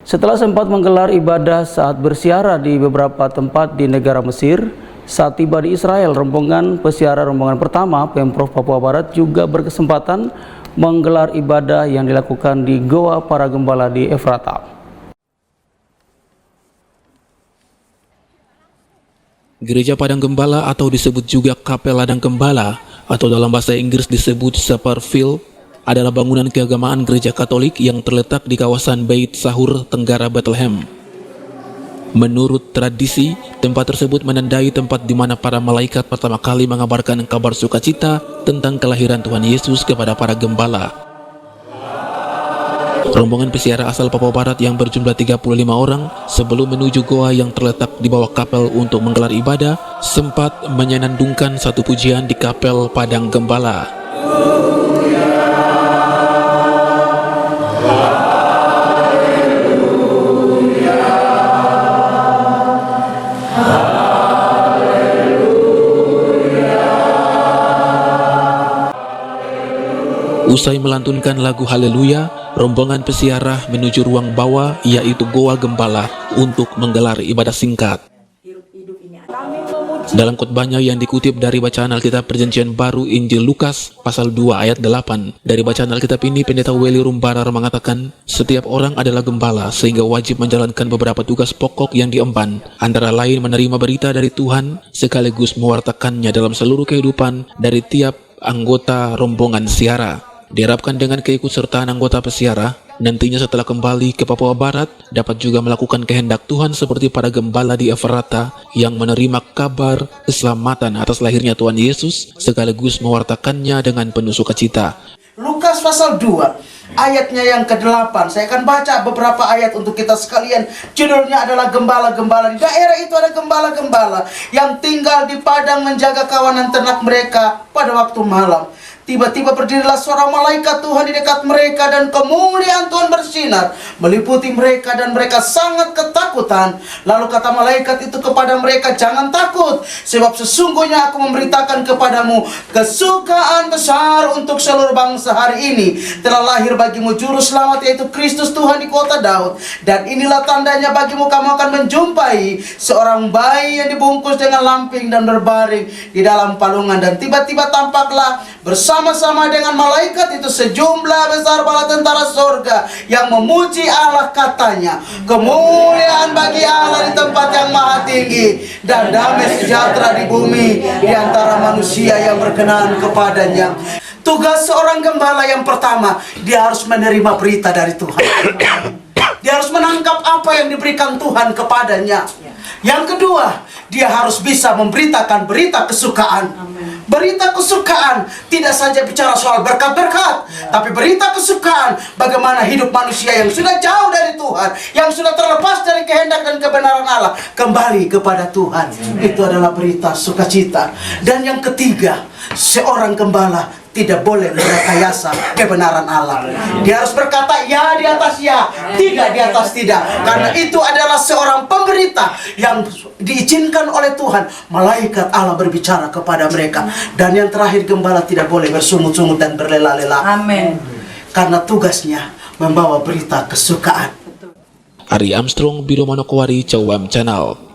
Setelah sempat menggelar ibadah saat bersiara di beberapa tempat di negara Mesir, saat tiba di Israel, rombongan pesiara rombongan pertama Pemprov Papua Barat juga berkesempatan menggelar ibadah yang dilakukan di Goa Para Gembala di Efrata. Gereja Padang Gembala atau disebut juga Kapel Ladang Gembala atau dalam bahasa Inggris disebut Shepherdville adalah bangunan keagamaan gereja Katolik yang terletak di kawasan Beit Sahur, Tenggara Bethlehem. Menurut tradisi, tempat tersebut menandai tempat di mana para malaikat pertama kali mengabarkan kabar sukacita tentang kelahiran Tuhan Yesus kepada para gembala. Rombongan pesiara asal Papua Barat yang berjumlah 35 orang sebelum menuju goa yang terletak di bawah kapel untuk menggelar ibadah sempat menyenandungkan satu pujian di Kapel Padang Gembala. Usai melantunkan lagu Haleluya, rombongan pesiarah menuju ruang bawah yaitu Goa Gembala untuk menggelar ibadah singkat. Dalam khotbahnya yang dikutip dari bacaan Alkitab Perjanjian Baru Injil Lukas pasal 2 ayat 8, dari bacaan Alkitab ini Pendeta Weli Rumbarar mengatakan, setiap orang adalah gembala sehingga wajib menjalankan beberapa tugas pokok yang diemban, antara lain menerima berita dari Tuhan sekaligus mewartakannya dalam seluruh kehidupan dari tiap anggota rombongan siara. Diharapkan dengan keikutsertaan anggota pesiara, nantinya setelah kembali ke Papua Barat dapat juga melakukan kehendak Tuhan seperti para gembala di Efrata yang menerima kabar keselamatan atas lahirnya Tuhan Yesus sekaligus mewartakannya dengan penuh sukacita. Lukas pasal 2 ayatnya yang ke-8. Saya akan baca beberapa ayat untuk kita sekalian. Judulnya adalah gembala-gembala. Di daerah itu ada gembala-gembala yang tinggal di padang menjaga kawanan ternak mereka pada waktu malam. Tiba-tiba berdirilah seorang malaikat Tuhan di dekat mereka dan kemuliaan Tuhan bersinar meliputi mereka dan mereka sangat ketakutan. Lalu kata malaikat itu kepada mereka, jangan takut, sebab sesungguhnya aku memberitakan kepadamu kesukaan besar untuk seluruh bangsa hari ini. Telah lahir bagimu juru selamat yaitu Kristus Tuhan di kota Daud. Dan inilah tandanya bagimu, kamu akan menjumpai seorang bayi yang dibungkus dengan lamping dan berbaring di dalam palungan. Dan tiba-tiba tampaklah bersama-sama dengan malaikat itu sejumlah besar bala tentara sorga yang memuji Allah, katanya, kemuliaan bagi Allah di tempat yang maha tinggi dan damai sejahtera di bumi di antara manusia yang berkenan kepadanya. Tugas seorang gembala yang pertama, dia harus menerima berita dari Tuhan. Dia harus menangkap apa yang diberikan Tuhan kepadanya. Yang kedua, dia harus bisa memberitakan berita kesukaan. Berita kesukaan tidak saja bicara soal berkat-berkat, tapi berita kesukaan bagaimana hidup manusia yang sudah jauh dari Tuhan, yang sudah terlepas dari kehendak dan kebenaran Allah, kembali kepada Tuhan. Itu adalah berita sukacita. Dan yang ketiga, seorang gembala tidak boleh merekayasa kebenaran Allah. Dia harus berkata ya di atas ya, tidak di atas tidak. Karena itu adalah seorang pemberita yang diizinkan oleh Tuhan. Malaikat Allah berbicara kepada mereka. Dan yang terakhir, gembala tidak boleh bersungut-sungut dan berlela-lela. Amin. Karena tugasnya membawa berita kesukaan. Ari Armstrong, Biro Manokwari, Cawam Channel.